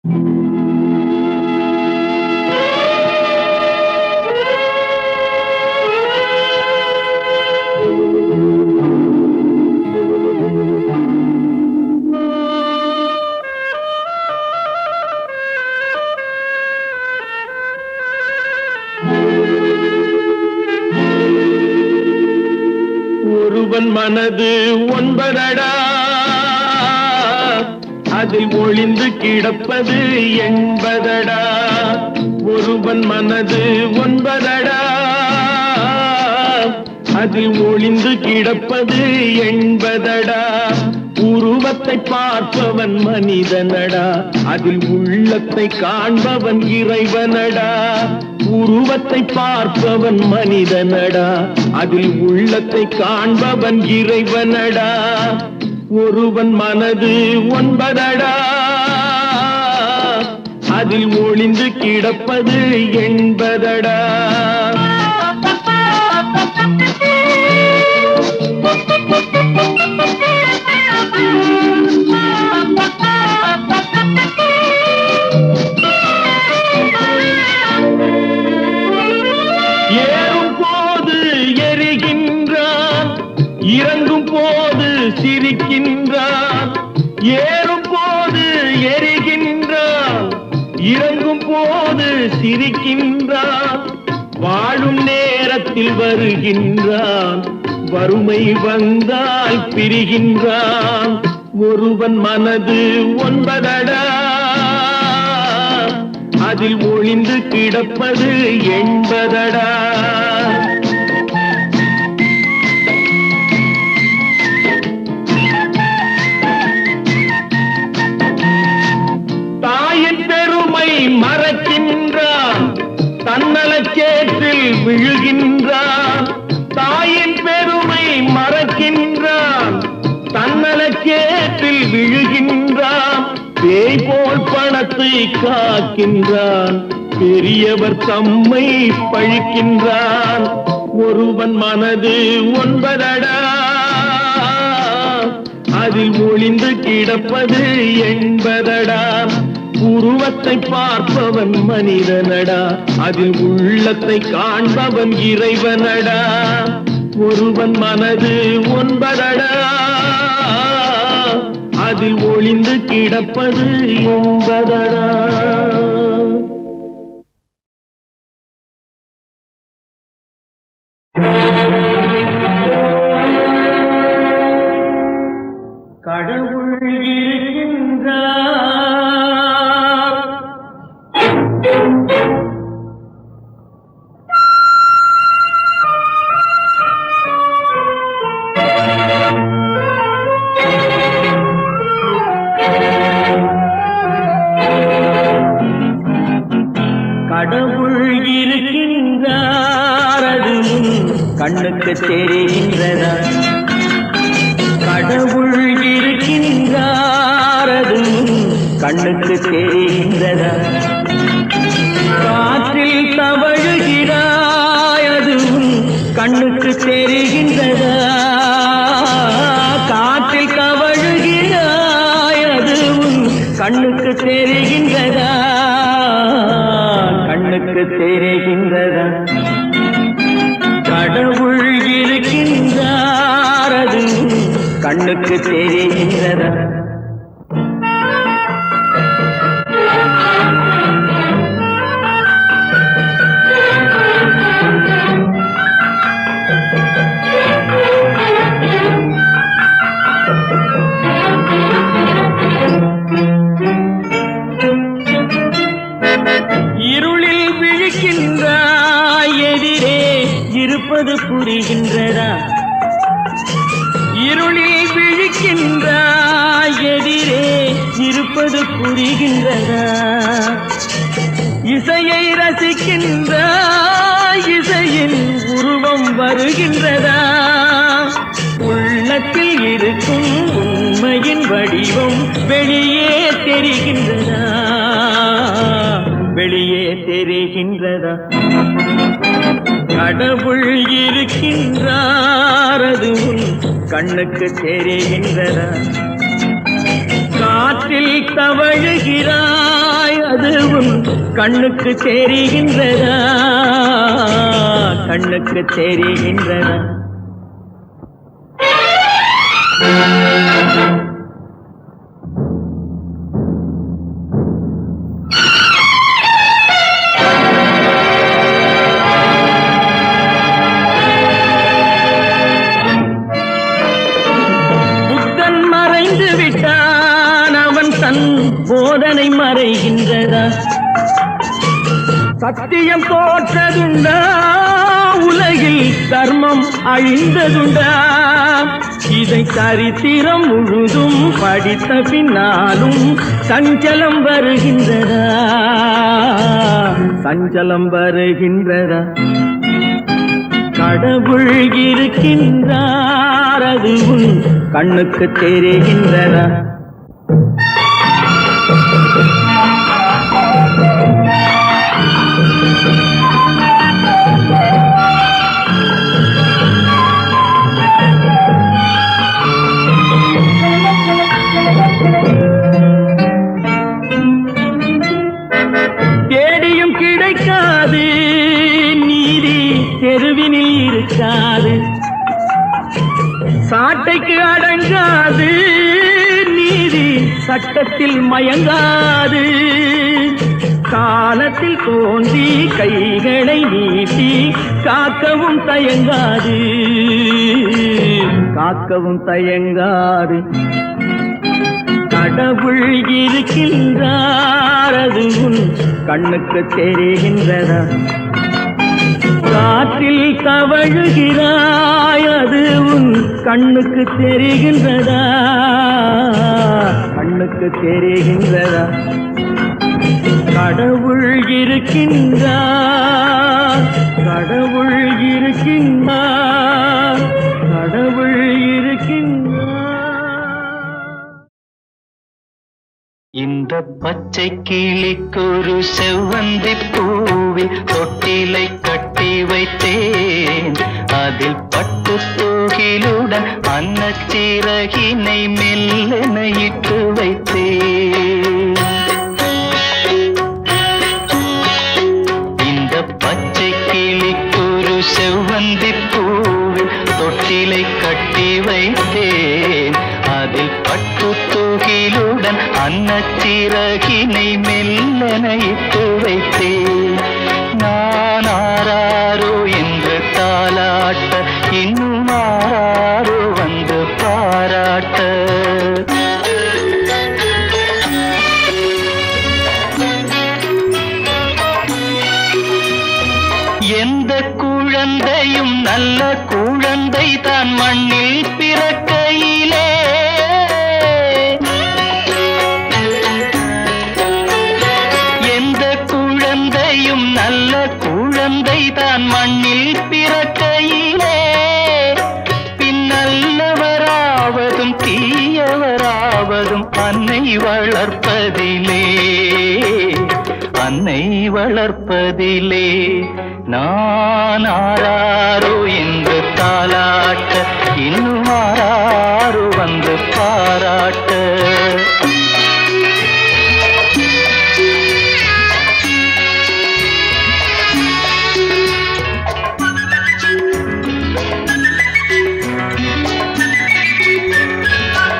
ஒருவன் மனது ஒன்பதடா, அதில் ஒளிந்து கிடப்பது எண்பதடா. ஒருவன் மனது ஒன்பதடா, அதில் ஒளிந்து கிடப்பது எண்பதடா. உருவத்தை பார்ப்பவன் மனிதனடா, அதில் உள்ளத்தை காண்பவன் இறைவனடா. உருவத்தை பார்ப்பவன் மனிதனடா, அதில் உள்ளத்தை காண்பவன் இறைவனடா. ஒருவன் மனது ஒன்பதடா, அதில் ஒளிந்து கிடப்பது எண்பதடா. ஏறும் போது எரிகின்றான், இறங்கும் போது சிரிக்கின்றான். ஏறும் போது எரிகின்றான், இறங்கும் போது சிரிக்கின்றான். வாழும் நேரத்தில் வருகின்றான், வறுமை வந்தால் பிரிகின்றான். ஒருவன் மனது ஒன்பதடா, அதில் ஒளிந்து கிடப்பது எண்பதடா. தாயின் பெருமை மறக்கின்றான், தன்னலச்சேற்றில் விழுகின்றான். தாயின் பெருமை மறக்கின்றான், தன்னலச்சேற்றில் விழுகின்றான். பேய் போல் பணத்தை காக்கின்றான், பெரியவர் தம்மை பழிக்கின்றான். ஒருவன் மனது ஒன்பதடா, அதில் ஒளிந்து கிடப்பது எண்பதடா. உருவத்தை பார்ப்பவன் மனிதனடா, அதில் உள்ளத்தை காண்பவன் இறைவனடா. ஒருவன் மனது ஒன்பதடா, அதில் ஒளிந்து கிடப்பது எண்பதடா. கடவுள் இருக்கின்றார், கடவுள் இருக்கின்றார், அது கண்ணுக்கு தெரிகின்றதா? கடவுள் இருக்கின்றார், அது கண்ணுக்கு தெரிகின்றதா? காற்றில் தவழுகிறாய், அது கண்ணுக்கு தெரிகின்றதா? காற்றில் தவழுகிறாய், அது கண்ணுக்கு தெரிகின்றதா? கண்ணுக்கு தெரிகின்றதா? கடவுள் இருக்கின்றார், அது கண்ணுக்கு தெரிகின்றதா? இருளில் விழிக்கின்றாய், எதிரே இருப்பது புரிகின்றதா? இருளில் விழிக்கின்றாய், எதிரே இருப்பது புரிகின்றதா? இசையை ரசிக்கின்றாய், இசையின் உருவம் வருகின்றதா? உள்ளத்தில் இருக்கும் உண்மையின் வடிவம் வெளியே தெரிகின்றதா? வெளியே தெரிகின்றதா? கடவுள் இருக்கின்றார், அது கண்ணுக்கு தெரிகின்றதா? காற்றில் தவழுகிறார், அது உன் கண்ணுக்கு தெரிகின்றதா? கண்ணுக்கு தெரிகின்றதா? போதனை மறைகின்றதா? சத்தியம் தோற்றதுண்டா? உலகில் தர்மம் அழிந்ததுண்டா? இதை சரித்திரம் முழுதும் படித்த பின்னாலும் சஞ்சலம் வருகின்றதா? சஞ்சலம் வருகின்றதா? கடவுள் இருக்கின்றார், அது உன் கண்ணுக்கு தெரிகின்றதா? தேடியும் கிடைக்காது நீதி, தெருவினில் இருக்காது. சாட்டைக்கு அடங்காது நீதி, சட்டத்தில் மயங்காது. காலத்தில் தோன்றி கைகளை நீட்டி காக்கவும் தயங்காது, காக்கவும் தயங்காது. கடவுள் இருக்கின்றார், அது உன் கண்ணுக்கு தெரிகின்றதா? காற்றில் தவழுகிறாய், அது உன் கண்ணுக்கு தெரிகின்றதா? கண்ணுக்கு தெரிகின்றதா? கடவுள் இருக்கின்றார், கடவுள் இருக்கின்றார், கடவுள் இருக்கின்றார். இந்த பச்சை கிளிக்கொரு செவ்வந்தி பூவில் தொட்டிலை கட்டி வைத்தேன். அதில் பட்டு தூகிலுடன் அன்னச்சிறகினை மெல்லென இட்டு வைத்தேன். இந்த பச்சை கிளிக்கொரு செவ்வந்தி பூவில் தொட்டிலை கட்டி வைத்தேன். அதில் பட்டு தூகிலுடன் அன்னச்சிறகினை மெல்லென இட்டு வைத்தேன். நான் ஆராரோ என்று தாலாட்ட, இன்னும் ஆராரோ வந்து பாராட்ட. எந்த குழந்தையும் நல்ல குழந்தை தான் மண்ணில் பிறக்கையிலே. எந்த குழந்தையும் நல்ல குழந்தை தான் மண்ணில் பிறக்கையிலே. பின்னல்லவராவதும் தீயவராவதும் அன்னை வளர்ப்பதிலே, அன்னை வளர்ப்பதிலே. நான் ஆராரோ என்று தாலாட்ட, இன்னும் ஆராரோ வந்து பாராட்ட.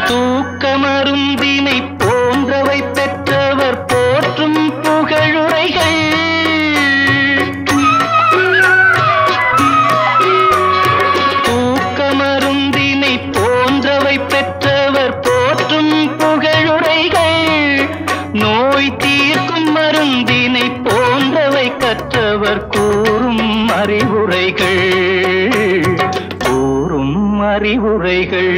தூக்கமருந்தினை போன்றவை பெற்றவர் போற்றும் புகழுரைகள். தூக்கமருந்தினை போன்றவை பெற்றவர் போற்றும் புகழுரைகள். நோய் தீர்க்கும் மருந்தினை போன்றவை கற்றவர் கூறும் அறிவுரைகள், கூறும் அறிவுரைகள்.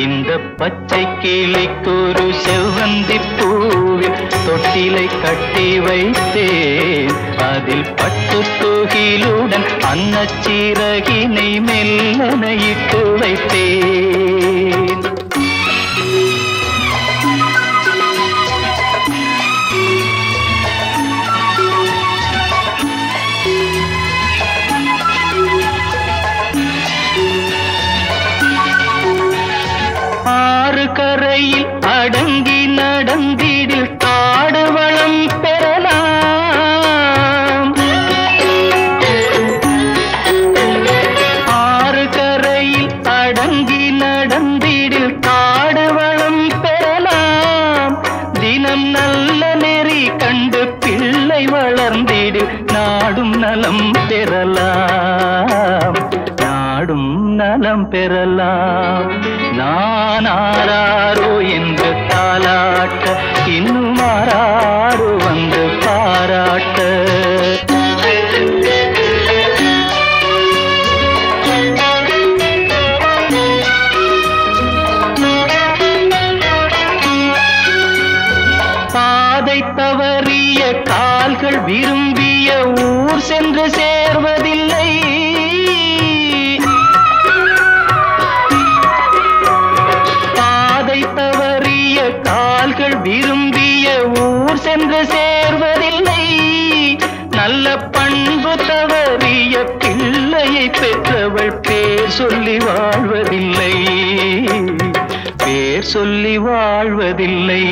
இந்த பச்சை கிளிக்கொரு செவ்வந்தி பூவில் தொட்டிலை கட்டி வைத்தேன். அதில் பட்டு தூகிலுடன் அன்னச்சிறகினை மெல்லென இட்டு வைத்தேன். ஆறு கரையில் அடங்கி நடந்திடில் காடு வளம் தினம் நல்ல நெறி கண்டு பிள்ளை வளர்ந்திடு நாடும் நலம் பெறலாம், நாடும் நலம் பெறலாம். நான் ஆராரோ என்று தாலாட்ட இன்னும் ஆராரோ வந்து பாராட்ட. தவறிய கால்கள் விரும்பிய ஊர் சென்று சேர்வதில்லை, பாதை தவறிய கால்கள் விரும்பிய ஊர் சென்று சேர்வதில்லை. நல்ல பண்பு தவறிய பிள்ளையை பெற்றவள் பேர் சொல்லி வாழ்வதில்லை, பேர் சொல்லி வாழ்வதில்லை.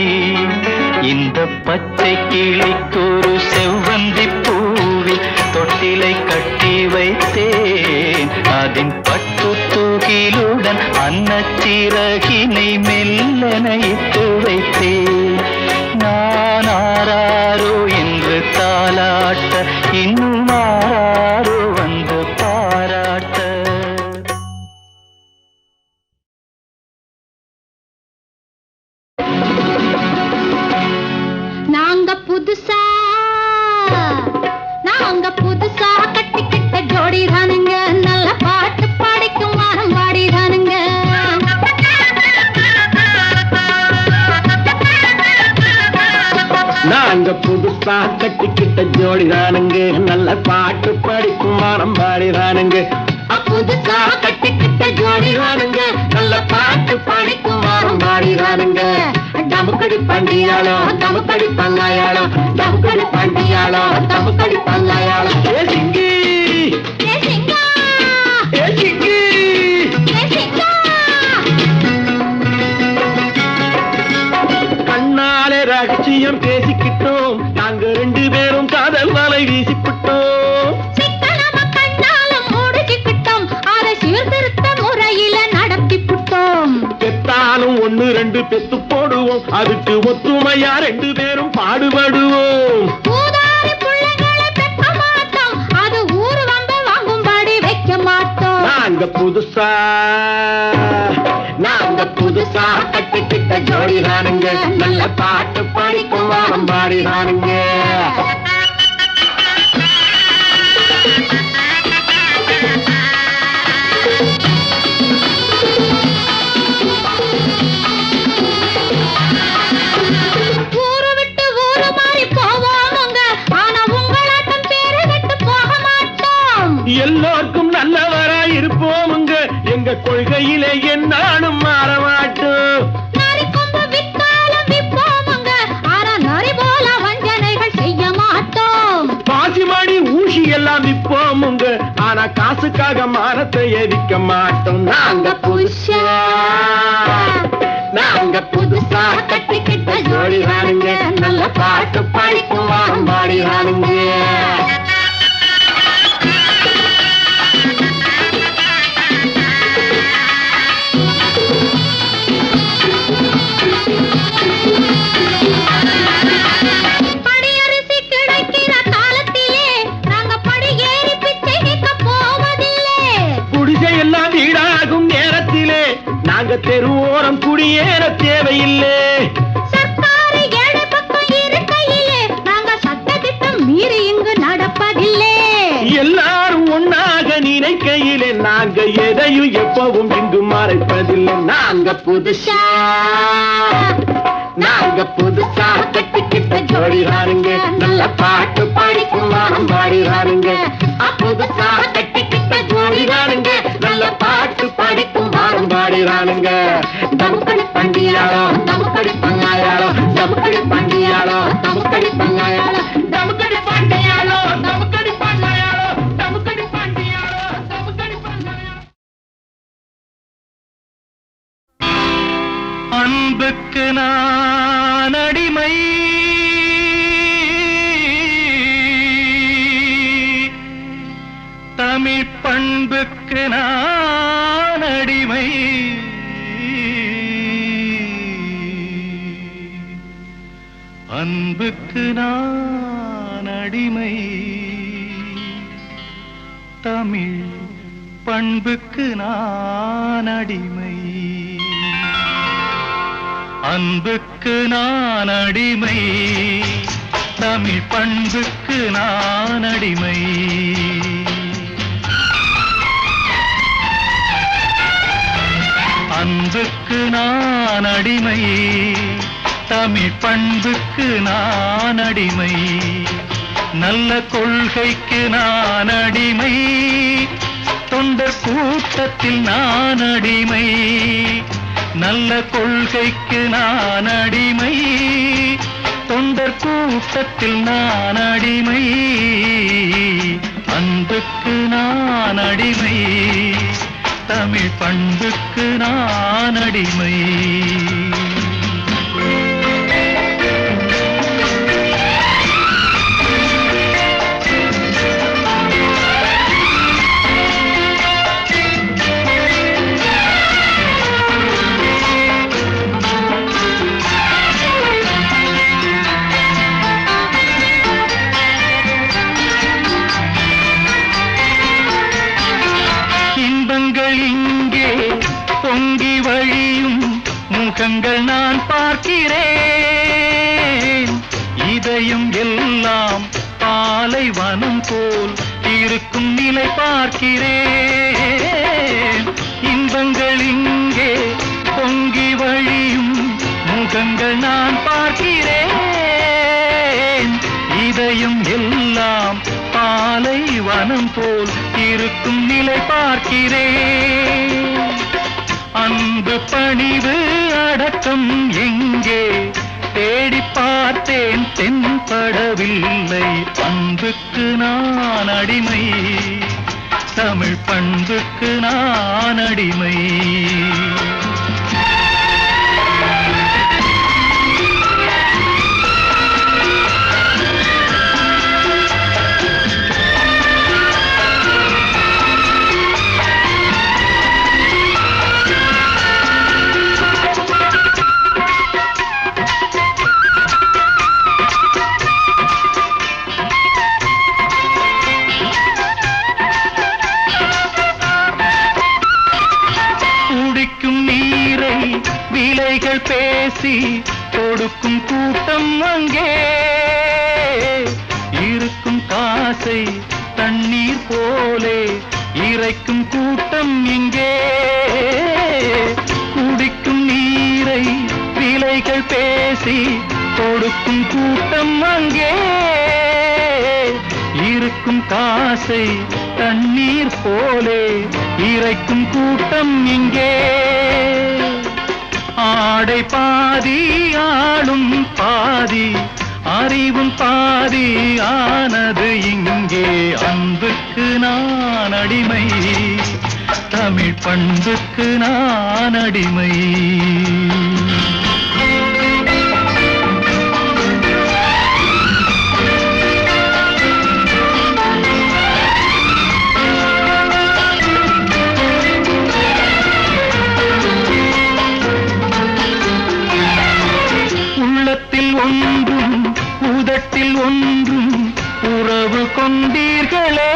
இந்த பச்சை கிளிக்கொரு செவ்வந்தி பூவில் தொட்டிலை கட்டி வைத்தேன், அதன் பட்டு தூகிலுடன் அன்னச்சிறகினை மெல்லனையிட்டு வைத்தேன். நான் ஆராரோ என்று தாலாட்ட இன்னும் ஆராரோ வந்து பாராட்ட. புதுசா கட்டிக்கிட்ட ஜோடி தானுங்க, நல்ல பாட்டு பாடிக்கும் வாரம் பாடி தானுங்க. நாங்க புதுசா கட்டிக்கிட்ட ஜோடி தானுங்க, நல்ல பாட்டு பாடிக்கும் வாரம் பாடி தானுங்க. புதுசா கட்டிக்கிட்ட ஜோடி தானுங்க, நல்ல பாட்டு பாடிக்கும் வாரம் பாடி தானுங்க. டமுக்கடி பண்டியாளோ டமுக்கடி பங்காயாளோ, டமுக்கடி பண்டியாளோ டமுக்கடி பங்காயாளோ. ஏ சிங்கி ஏ சிங்கா ஏ சிங்கி ஏ சிங்கா. கண்ணாலே ரகசியம் பேசிக்கிட்டோம், நாங்க ரெண்டு பேரும் காதல் வலை வீசிக்கிட்டோம். சிக்கனமா கண்ணால முடிச்சுக்கிட்டோம், அதை சீர்திருத்த முறையில நடத்திவிட்டோம். பெத்தாலும் ஒண்ணு ரெண்டு பெத்து போடுவோம், அதுக்கு ஒத்துமையா ரெண்டு பேரும் பாடுபடுவோம். ஊதாரி பிள்ளைகளை பெற்ற மாட்டோம், அது ஊரு வந்து வாங்கும்படி வைக்க மாட்டோம். நாங்க புதுசா கட்டிக்கிட்ட ஜோடி தானுங்க, நல்ல பாட்டு படிக்கும் வாரம் பாடி தானுங்க. ஊரு விட்டு ஊரு மாறி போவோமுங்க, ஆனா உங்களாட்டம் பேரு விட்டு போக மாட்டோம். எல்லோருக்கும் நல்லவரா இருப்போமுங்க, எங்க கொள்கையிலே என்னாலும் மாற மாட்டோம். நரி கொம்பு வித்தாலும் விப்போமுங்க, ஆனா நரி போல வஞ்சனைகள் செய்ய மாட்டோம். பாசிமணி ஊசி எல்லாம் விப்போமுங்க, ஆனா காசுக்காக மானத்தை எரிக்க மாட்டோம். நாங்க புதுசா கட்டிக்கிட்ட ஜோடி தானுங்க, நல்ல பாட்டு படிக்கும் வாரம் பாடி தானுங்க. படியரிசி கிடைக்கிற காலத்திலே நாங்க படி ஏறி பிச்சை கேட்க போவதில்லை. குடிசை எல்லாம் வீடாகும் நேரத்திலே நாங்க தெருவோரம் குடியேற தேவையில்லை. சர்க்காரு ஏழை பக்கம் இருக்கையிலே நாங்க சட்டத்திட்டம் மீறி இங்கு நடப்பதில்லை. எல்லாரும் ஒன்னாக நினைக்கையிலே நாங்க எதையும் எப்பவும் இங்கு மறைப்பதில்லை. நாங்க புதுசா கட்டிக்கிட்ட ஜோடி தானுங்க, நல்ல பாட்டு படிக்கும் வாரம் பாடி தானுங்க. புதுசா கட்டிக்கிட்ட ஜோடி தானுங்க, நல்ல பாட்டு படிக்கும் வாரம் பாடி தானுங்க. டமுக்கடி பண்டியாளோ டமுக்கடி பங்காயாளோ, டமுக்கடி பண்டியாளோ டமுக்கடி பங்காயாளோ, டமுக்கடி பண்டியாளோ டமுக்கடி பங்காயாளோ, டமுக்கடி பண்டியாளோ டமுக்கடி பங்காயாளோ. அன்புக்கு நான் அடிமை, தமிழ் பண்புக்கு நான் அடிமை. அன்புக்கு நான் அடிமை தமிழ் பண்புக்கு நான் அடிமை அன்புக்கு நான் அடிமை தமிழ் பண்புக்கு நான் அடிமை அன்புக்கு நான் அடிமை தமிழ் பண்புக்கு நான் அடிமை நல்ல கொள்கைக்கு நான் அடிமை தொண்டர் கூட்டத்தில் நான் அடிமை நல்ல கொள்கைக்கு நான் அடிமை தொண்டர் கூட்டத்தில் நான் அடிமை அன்புக்கு நான் அடிமை தமிழ் பண்புக்கு நான் அடிமை முகங்கள் நான் பார்க்கிறேன் இதயம் எல்லாம் பாலைவனம் போல் இருக்கும் நிலை பார்க்கிறேன் இன்பங்கள் இங்கே பொங்கி வழியும் முகங்கள் நான் பார்க்கிறேன் இதயம் எல்லாம் பாலைவனம் போல் இருக்கும் நிலை பார்க்கிறேன் அன்பு பணிவு அடக்கம் எங்கே தேடி பார்த்தேன் தென்படவில்லை அன்புக்கு நான் அடிமை தமிழ் பண்புக்கு நான் அடிமை விலைகள் பேசி கொடுக்கும் கூட்டம் அங்கே இருக்கும் காசை தண்ணீர் போலே இறைக்கும் கூட்டம் இங்கே குடிக்கும் நீரை விலைகள் பேசி கொடுக்கும் கூட்டம் அங்கே இருக்கும் காசை தண்ணீர் போலே இறைக்கும் கூட்டம் இங்கே ஆடை பாதி ஆளும் பாதி அறிவும் பாதி ஆனது இங்கே அன்புக்கு நான் அடிமை தமிழ் பண்புக்கு நான் அடிமை ஒன்றும் உதட்டில் ஒன்றும் உறவு கொண்டீர்களே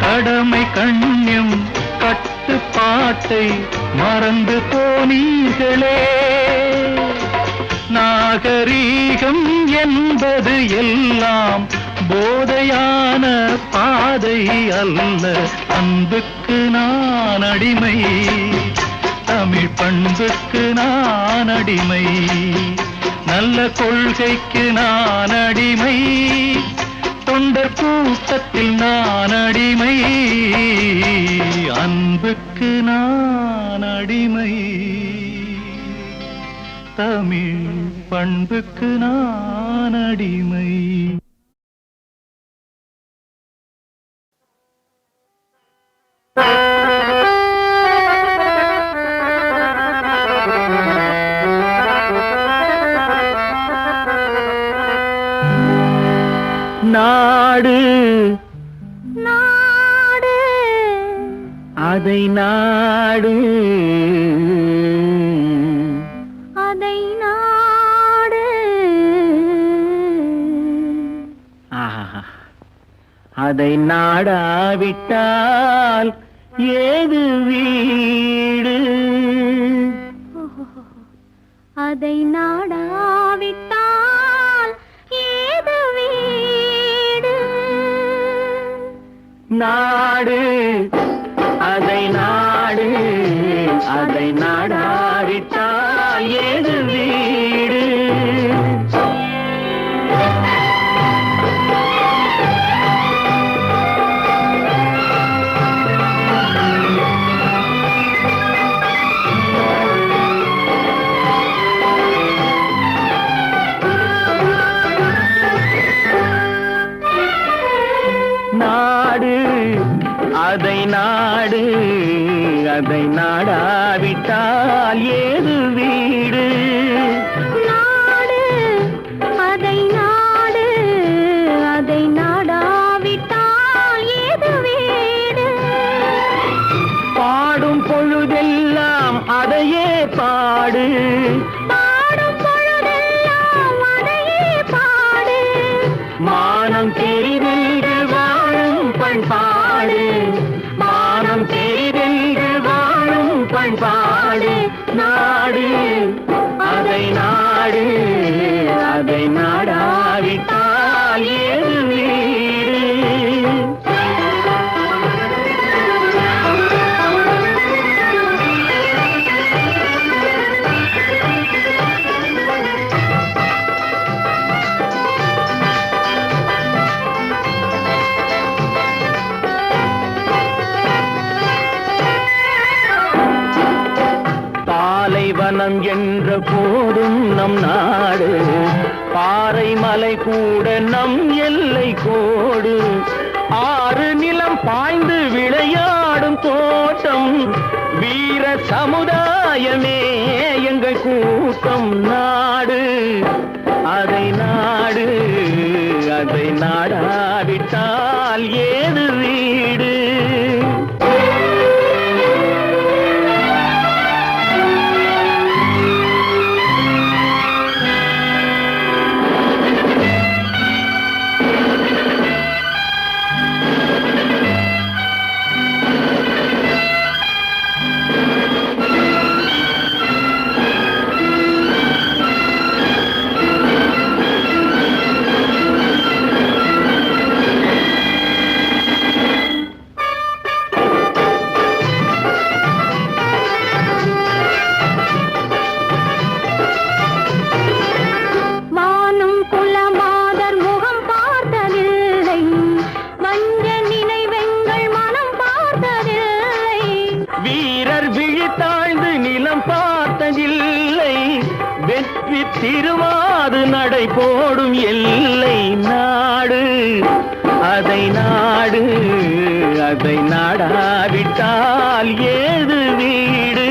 கடமை கண்ணியம் கட்டுப்பாட்டை மறந்து போனீர்களே நாகரீகம் என்பது எல்லாம் போதையான பாதை அல்ல அன்புக்கு நான் அடிமை தமிழ் பண்புக்கு நான் அடிமை நல்ல கொள்கைக்கு நான் அடிமை தொண்டர் கூட்டத்தில் நான் அடிமை அன்புக்கு நான் அடிமை தமிழ் பண்புக்கு நான் அடிமை நாடு நாடு அதை நாடு அதை நாடு அதை நாடாவிட்டால் ஏது வீடு? அதை நாடாவிட்டால் ஏது வீடு? நாடு அதை நாடு, அதை நாடாவிட்டால் ஏது வீடு? நாடு அதை நாடு, அதை நாடாவிட்டால் ஏது வீடு? நாடு அதை நாடு, அதை நாடாவிட்டால் ஏது வீடு? பாடும் பொழுதெல்லாம் அதையே பாடு, பாடும் பொழுதெல்லாம் அதையே பாடு. மானம் தெரிதென்று வாழும் பண்பாடு, மானம் தெரிதென்று வாழும் பண்பாடு. நாடு அதை நாடு, அதை நாடாவிட்டால் ஏது வீடு? பாலைவனம் என்ற போதும் நம் நாடு, பாறை மலை கூட நம் எல்லை கோடு. ஆறு நிலம் பாய்ந்து விளையாடும் தோட்டம், வீர சமுதாயமே எங்கள் கூட்டம். நாடு அதை நாடு, அதை நாடாவிட்டால் ஏது வீடு? வெற்றி திருவாது நடை போடும் எல்லை. நாடு அதை நாடு, அதை நாடாவிட்டால் ஏது வீடு?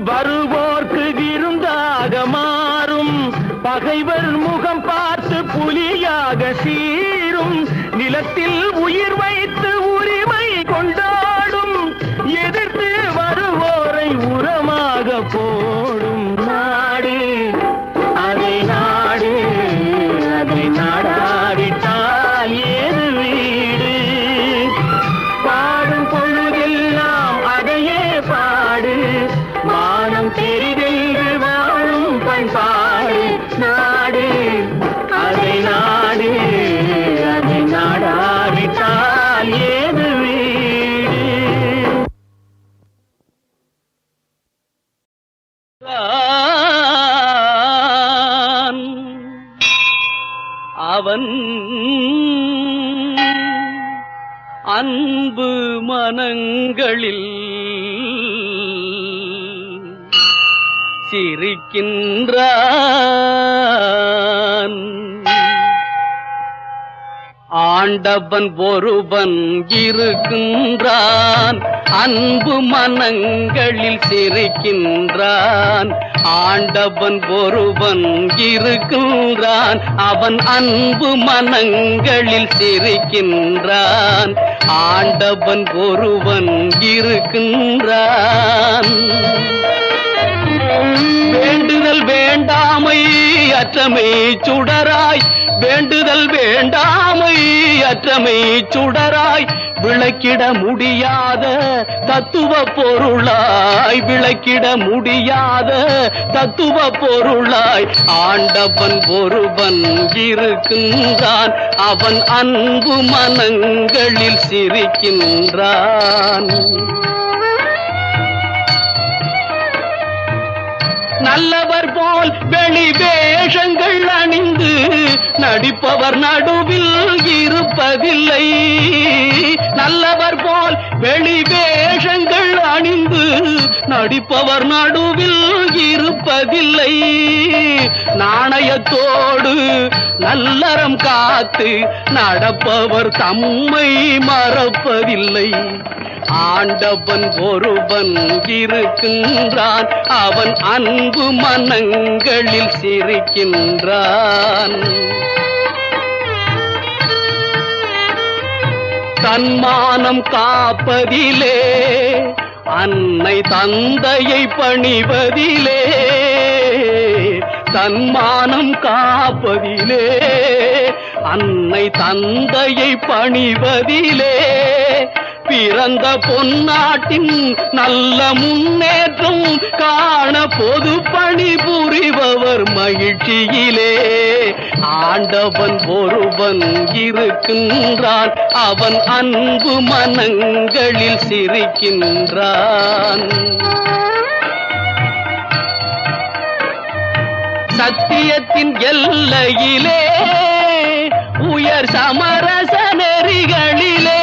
வருவோர்க்கு விருந்தாக மாறும், பகைவர் முகம் பார்த்து புலியாக சீரும். நிலத்தில் உயிர் வைத்து உரிமை கொண்டாடும், எதிர்த்து வருவோரை உரமாக போடும். நாடு அதை நாடு, அதை நாடாவிட்டால் ஏது வீடு? பாடும் பொழுதெல்லாம் அதையே பாடு, மானம் தெரிதென்று வாழும் பண்பாடு. நாடு அதை நாடு, அதை நாடாவிட்டால் ஏது வீடு? அவன் அன்பு மனங்களில் சிரிக்கின்றான். ஆண்டவன் ஒருவன் இருக்கின்றான், அன்பு மனங்களில் சிரிக்கின்றான். ஆண்டவன் ஒருவன் இருக்கின்றான், அவன் அன்பு மனங்களில் சிரிக்கின்றான். ஆண்டவன் ஒருவன் இருக்கின்றான். வேண்டுதல் வேண்டாமை அற்றமை சுடராய், வேண்டுதல் வேண்டாமை அற்றமை சுடராய், விளக்கிட முடியாத தத்துவ பொருளாய், விளக்கிட முடியாத தத்துவ பொருளாய் ஆண்டவன் ஒருவன் இருக்கின்றான், அவன் அன்பு மனங்களில் சிரிக்கின்றான். நல்லவர் போல் வெளி வேஷங்கள் அணிந்து நடிப்பவர் நடுவில் இருப்பதில்லை. நல்லவர் போல் வெளி வேஷங்கள் அணிந்து நடிப்பவர் நடுவில் இருப்பதில்லை. நாணயத்தோடு நல்லறம் காத்து நடப்பவர் தம்மை மறப்பதில்லை. ஆண்டவன் ஒருவன் இருக்கின்றான், அவன் அன்பு மனங்களில் சிரிக்கின்றான். தன்மானம் காப்பதிலே, அன்னை தந்தையை பணிவதிலே, தன்மானம் காப்பதிலே, அன்னை தந்தையை பணிவதிலே, பிறந்த பொன்னாட்டின் நல்ல முன்னேற்றம் காண பொது பணி புரிபவர் மகிழ்ச்சியிலே. ஆண்டவன் ஒருவன் இருக்கின்றான், அவன் அன்பு மனங்களில் சிரிக்கின்றான். சத்தியத்தின் எல்லையிலே, உயர் சமரச நெறிகளிலே,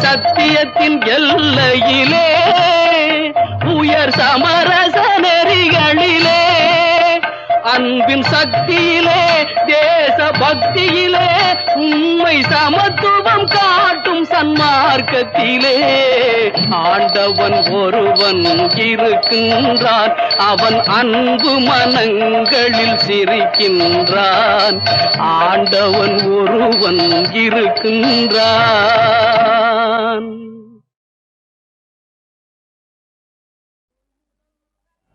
சத்தியத்தின் எல்லையிலே, உயர் சமரச நெறிகளிலே, அன்பின் சக்தியிலே, தேச பக்தியிலே, உண்மை சமத்துவம் காட்டும் சன்மார்க்கத்திலே ஆண்டவன் ஒருவன் இருக்கின்றான், அவன் அன்பு மனங்களில் சிரிக்கின்றான். ஆண்டவன் ஒருவன் இருக்கின்றான்.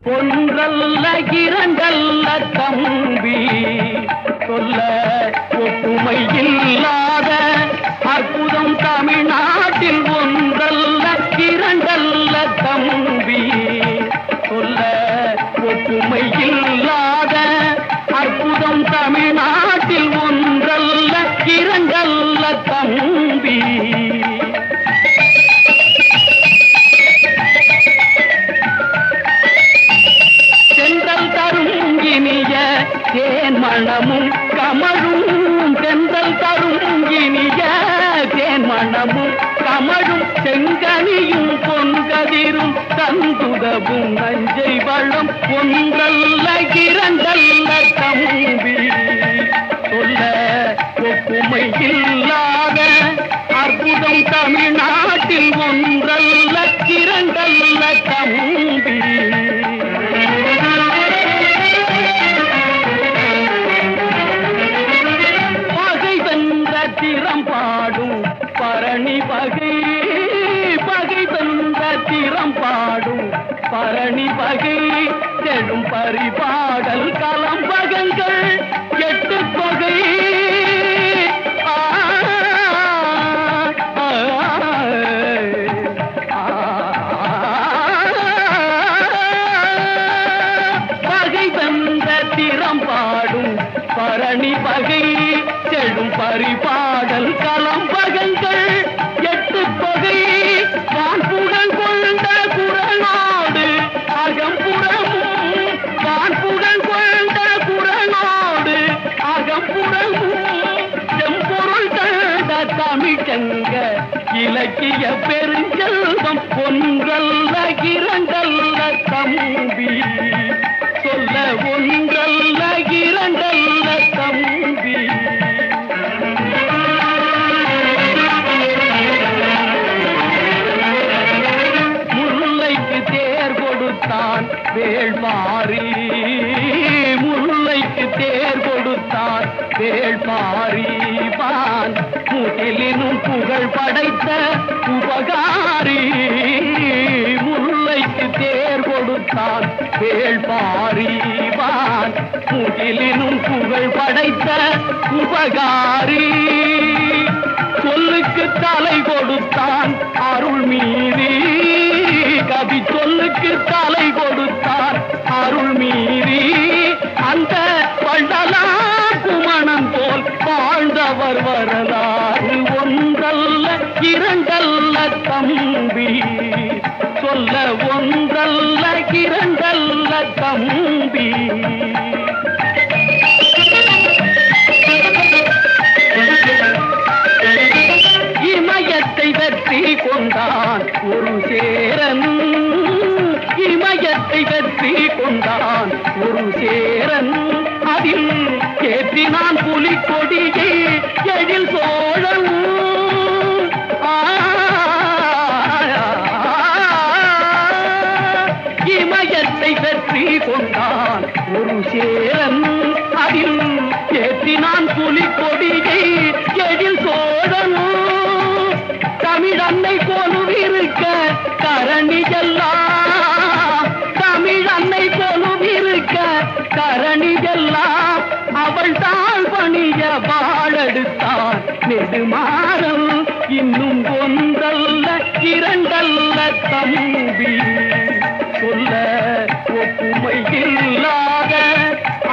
ஒன்றல்ல இரண்டல்ல தம்பி, சொல்ல ஒப்புமை இல்லாத அற்புதம் தமிழ்நாட்டில் ஒன்றல்ல இரண்டல்ல தம்பி, சொல்ல ஒப்புமை இல்லாத அற்புதம் தமிழ்நாட்டில் ஒன்றல்ல இரண்டல்ல தம்பி. தேன் மணமும் கமழும், தென்றல் தரும் இனிய தேன் மணமும் கமழும், செங்கனியும் பொன்கதிரும் தந்துதவும் நஞ்சை வளம் ஒன்றல்ல இரண்டல்ல தம்பி, சொல்ல ஒப்புமை இல்லாத அற்புதம் தமிழ்நாட்டில் ஒன்றல்ல இரண்டல்ல தம்பி. திறம் பாடும் பரணி பகை, பகை தந்த திறம் பாடும் பரணி பகை, செடும் பரிபாடல் கலம்பகங்கள் எட்டு தொகை. பகை தந்த திறம் பாடும் பரணி பகை, செடும் பரிபாடல் கலம்பகங்கள் எட்டு தொகை. வான்புடன் கொண்ட குரலா தங்க இலக்கிய பெருஞ்செல்வம் ஒன்றல்ல இரண்டல்ல தம்பி சொல்ல ஒன்றல்ல இரண்டல்ல தம்பி முல்லைக்கு தேர் கொடுத்தான் வேள்மாறி முல்லைக்கு தேர் கொடுத்தான் வேள்மாறிவான் முகிலினும் புகழ் படைத்த உபகாரி முல்லைக்கு தேர் கொடுத்தான் வேள்பாரிவான் முகிலினும் புகழ் படைத்த உபகாரி சொல்லுக்கு தலை கொடுத்தான் அருள் மீறி கவி சொல்லுக்கு தலை கொடுத்தான் அருள் மீறி அந்த வள்ளலா குமணன் போல் வாழ்ந்தவர் வரலாறு ஒன்றல்ல இரண்டல்ல தம்பி சொல்ல ஒன்றல்ல இரண்டல்ல தம்பி இமயத்தை வெற்றி கொண்டான் ஒரு சேரன் இமயத்தை வெற்றி கொண்டான் ஒரு சேரன் அதில் ஏற்றினான் புலிக்கொடியை எழில் சோழன் இமயத்தை வெற்றி கொண்டான் ஒரு சேரன் அதில் ஏற்றினான் புலிக்கொடியை எழில் சோழன் தமிழன்னை கொலுவிருக்க கரணியெல்லாம் தமிழன்னை கொலுவிருக்க கரணியெல்லாம் அவள் தாழ் பணிய வாழெடுத்தான் நெடுமாறம் இன்னும் ஒன்றல்ல இரண்டல்ல தம்பி சொல்ல ஒப்புமை இல்லாத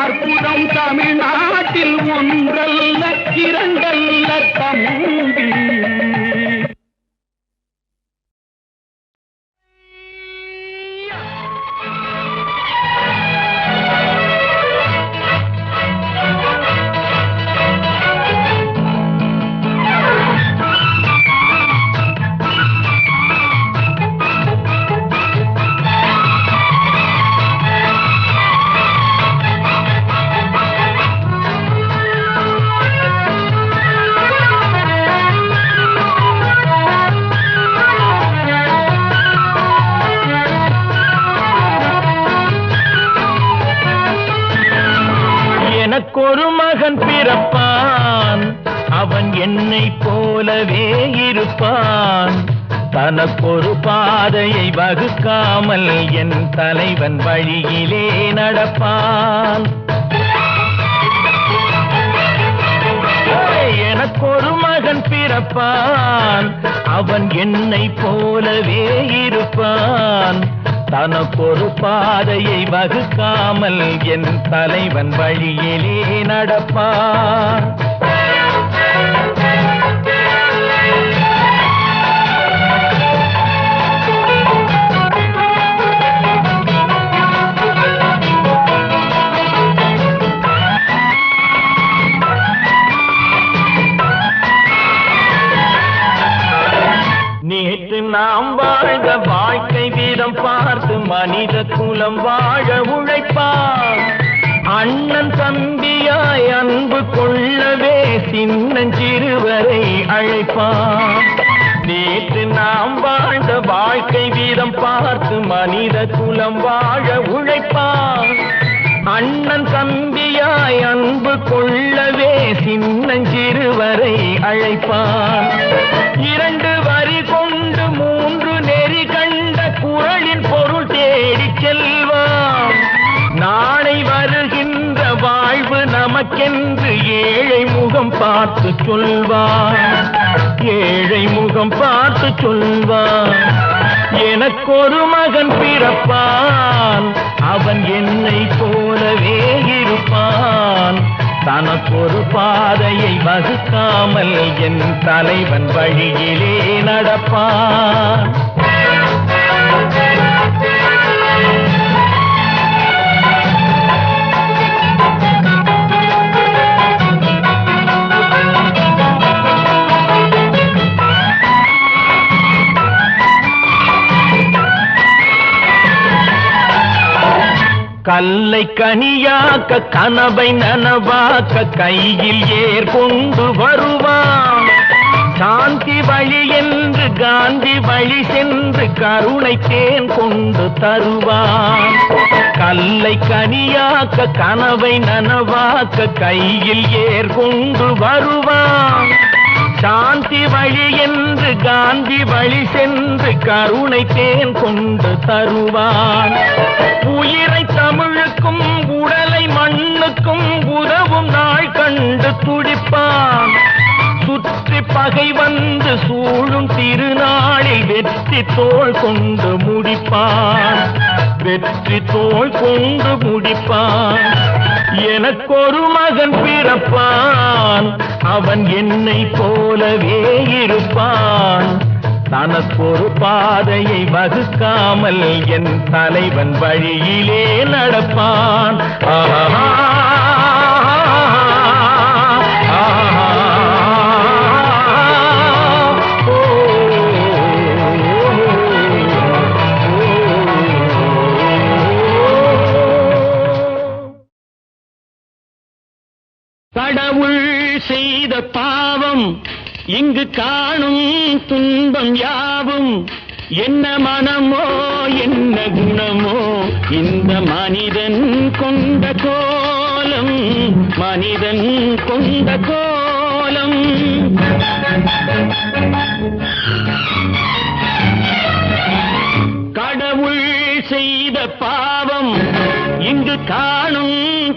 அற்புதம் தமிழ்நாட்டில் ஒன்றல்ல இரண்டல்ல தம்பி எனக்கொரு மகன் பிறப்பான் அவன் என்னை போலவே இருப்பான் தனக்கொரு பாதையை வகுக்காமல் என் தலைவன் வழியிலே நடப்பான் எனக்கொரு மகன் பிறப்பான் அவன் என்னை போலவே இருப்பான் தனக்கொரு பாதையை வகுக்காமல் என் தலைவன் வழியிலே நடப்பான் நேற்று நாம் வாழ்ந்த வாழ்க்கை வீதம் பார்த்து மனித குலம் வாழ உழைப்பான் அண்ணன் தம்பியாய் அன்பு கொள்ளவே சின்னஞ்சிறுவரை அழைப்பான் நேற்று நாம் வாழ்ந்த வாழ்க்கை வீதம் பார்த்து மனித குலம் வாழ உழைப்பான் அண்ணன் தம்பியாய் அன்பு கொள்ளவே சின்னஞ்சிறுவரை அழைப்பான் இரண்டு வரி கொண்டு மூன்று நெறி கண்ட குறளின் பொருள் தேடிச் செல்வான் நாளை வருகின்ற வாழ்வு நமக்கென்று ஏழை முகம் பார்த்து சொல்வான் ஏழை முகம் பார்த்து சொல்வான் எனக்கொரு மகன் பிறப்பான் அவன் என்னை போலவே இருப்பான் தனக்கொரு பாதையை வகுக்காமல் என் தலைவன் வழியிலே நடப்பான் கல்லை கனியாக்க கனவை நனவாக்க கையில் ஏற்கொண்டு வருவான். சாந்தி வழி என்று காந்தி வழி சென்று கருணை தேன் கொண்டு தருவான். கல்லை கனியாக்க கனவை நனவாக்க கையில் ஏற்கொண்டு வருவான். சாந்தி வழி என்று காந்தி வழி சென்று கருணை தேன் கொண்டு தருவான். உயிரை தமிழுக்கும் உடலை மண்ணுக்கும் உதவும் நாள் கண்டு துடிப்பான். சுற்றி பகை வந்து சூழும் திருநாளில் வெற்றி தோள் கொண்டு முடிப்பான். வெற்றி தோள் கொண்டு முடிப்பான். எனக்கொரு மகன் பிறப்பான், அவன் என்னை போலவே இருப்பான். தனக்கொரு பாதையை வகுக்காமல் என் தலைவன் வழியிலே நடப்பான். கடவுள் செய்த பாவம் இங்கு காணும் துன்பம் யாவும் என்ன மனமோ என்ன குணமோ இந்த மனிதன் கொண்ட கோலம், மனிதன் கொண்ட கோலம். கடவுள் செய்த பாவம் இங்கு காணும்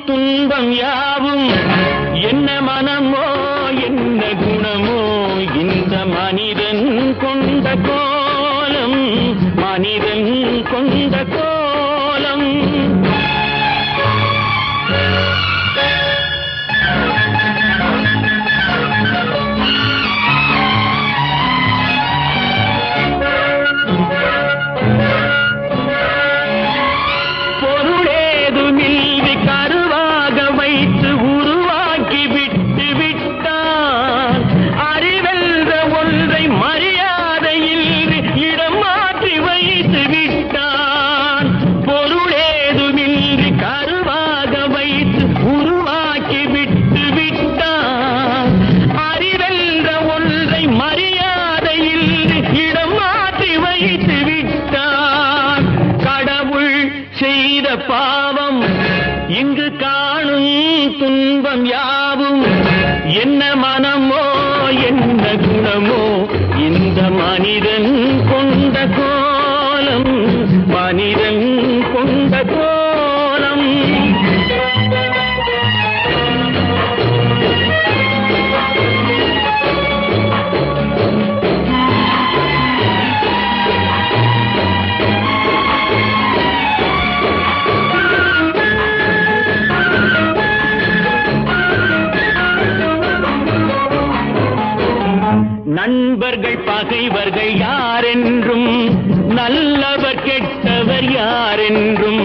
துன்பம் யாவும் என்ன மனமோ என்ன குணமோ இந்த மனிதன் கொண்ட கோலம், மனிதன் கொண்ட கோலம். பொருளேதுமில்லை கருவாக வைத்து உருவாக்கி விட்டு விட்டான். அறிவென்ற ஒன்றை மரியாதையில் இடம் மாற்றி வைத்து விட்டான். பொருளேதுமில்லை கருவாக வைத்து உருவாக்கி விட்டு விட்டான். அறிவென்ற ஒன்றை மரியாதையில் இடம் மாற்றி வைத்து விட்டான். கடவுள் செய்த பாவம் இங்கு காணும் துன்பம் யாவும் என்ன மனமோ என்ன குணமோ இந்த மனிதன் கொண்ட கோலம், மனிதன் கொண்ட கோலம். நண்பர்கள் பகைவர்கள் யாரென்றும் நல்லவர் கெட்டவர் யாரென்றும்,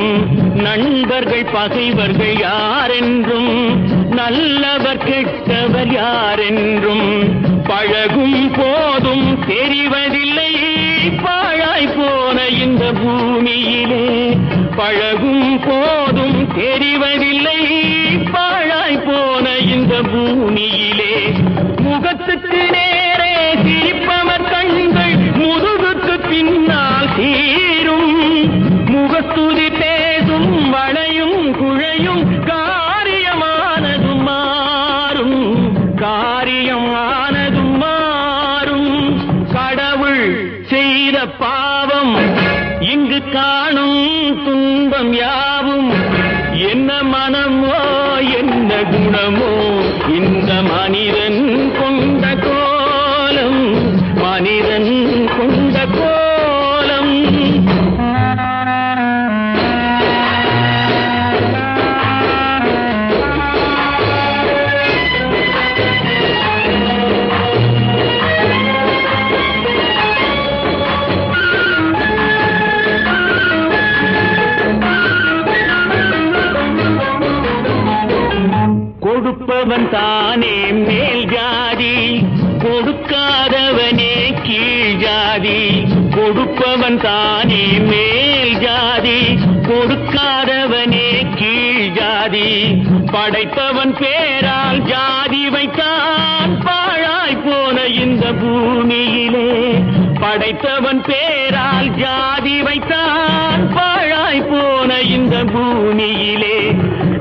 நண்பர்கள் பகைவர்கள் யாரென்றும் நல்லவர் கெட்டவர் யாரென்றும் பழகும் போதும் தெரிவதில்லை பாழாய் போன இந்த பூமியிலே. பழகும் போதும் தெரிவதில்லை பாழாய் போன இந்த பூமியிலே. முகத்துக்கு நேரே சிரிப்பவர் கண்கள் முதுகுக்கு பின்னால் சீரும். முகத்துதி பேசும் வளையும் குழையும் காரியமானதும் மாறும், காரியமானதும் மாறும். கடவுள் செய்த பாவம் இங்கு காணும் துன்பம் யாவும் என்ன மனமோ என்ன குணமோ இந்த மனிதன் கொண்ட கோலம், மனிதன் கொண்ட கோலம். கொடுப்பவன் தானே மேல் ஜாதி, கொடுக்காதவனே கீழ் ஜாதி. கொடுப்பவன் தானே மேல் ஜாதி, கொடுக்காதவனே படைத்தவன் பேரால் ஜாதி வைத்தான் பாழாய் போன இந்த பூமியிலே. படைத்தவன் பேரால் ஜாதி வைத்தான் பாழாய் போன இந்த பூமியிலே.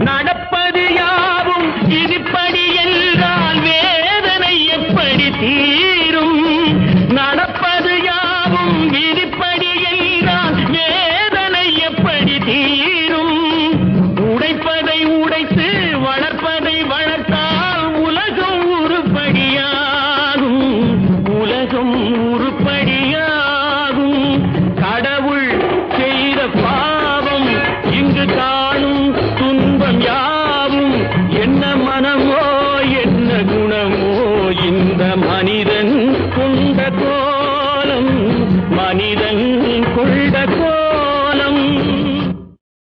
நடப்பது யாவும் இதுபடி என்றால் வேதனை எப்படி தீரும்? நடப்பது யாவும் இதுபடி என்றால் வேதனை எப்படி தீரும்? உடைப்பதை உடைத்து வளர்ப்பதை வளர்த்தால் உலகம் உருப்படியாகும், உலகம் உருப்படியாகும். கடவுள் செய்த பாவம் இங்கு காணும் துன்பம் யாவும் என்ன மனமோ என்ன குணமோ இந்த மனிதன் கொண்ட கோலம், மனிதன்